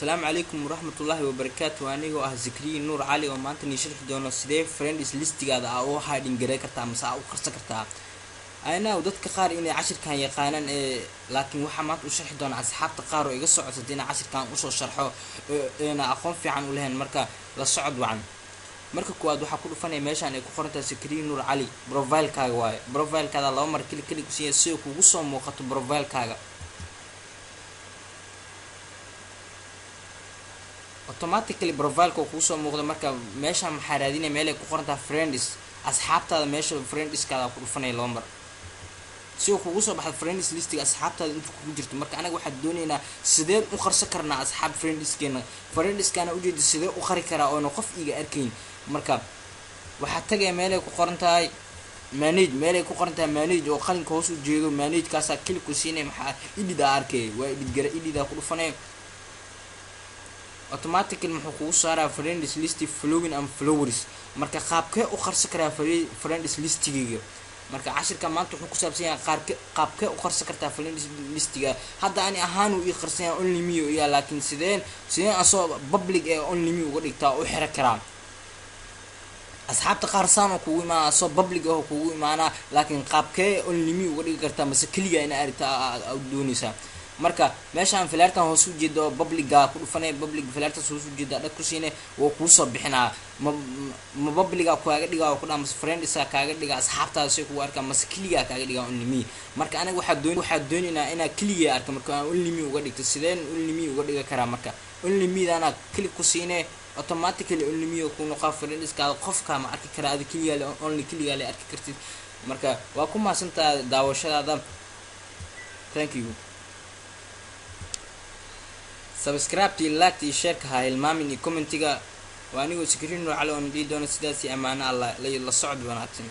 السلام عليكم ورحمة الله وبركاته. أنا هو زكريا نور علي ومانت نشرح دونا سيدي فريندز ليست قاعد أو هايدين جري كرتا مساء وخرص كرتا. أنا ودت كقار إني 10 كان يقانا لكن waxa maanta u sharxi doona asxaabta qaar oo iga socodsadina 10 kan u soo sharxo ina aqoon fiican u leeyahay marka la socod wacan. marka kuwaad waxa ku dhufanay meeshan ay ku qorantahay Zikriya Nuur Cali profile kaaga waaye profile kaada laba mar klik ku siiyo si uu kugu soo muuqato profile kaaga automatically profile ko kugu soo muuqdo marka meeshan maxaa raadinay meel ay ku qorantahay friends asxaabtaada meesha friends kaada ku dhufanay laba mar si uu kugu soo baxay friends listiga asxaabtaada inta kugu jirto marka anaga waxa doonaynaa sideen u qarsan karnaa asxaab friendskeena u jeedi sidee u qari karaa oo qof iiga arkayn marka waxa tagay meel ay ku qoran tahay manage oo qalinka hoos u jeedo manage kaasa klik ku siinay maxaa idida arkay waa idida ku dhufanay automatically muxuu kugu saaraa friends list following and followers marka qaabkee u qarsan karaa friends listigiga marka 10ka maanta wuxuu ku saabsan yahay qaabkee u qarsan kartaa friends listiga hadda ani ahaan uu ii qarsan yahay only me iyo laakiin sideen asoo public ee only me uga dhigtaa u xira karaa asxaabta qaar saan kugu imaa asoo public oo kugu imaana laakiin qaabkee only me uga dhigi kartaa mase kaliya ina aragta doonaysaa marka meeshaan filaartan hoos u jeedo public-ga ku dhufanay public filaartan hoos u jeeda dad ku siinay oo ku soo bixinaa ma public-ga kaaga dhigaa oo ku dhamas friends kaaga dhigaa asxaabtaada si ku arka mas kaliya kaaga dhigaa only me marka aniga waxa doonaynaa ina kaliya arka marka only me uga dhigto sideen only me uga dhiga karaa marka only me dana click ku siinay automatically only me ku noqon friends ka qofka ma arki karaa ad kaliya only kaliya la arki kartid marka waa ku maasantaa daawashadaada thank you subscribe to like to share ka hilmaamin iyo commentiga waa anigu Zikriya Nuur Cali oo nidii doona sidaas amaana Allah la socod wanaagsan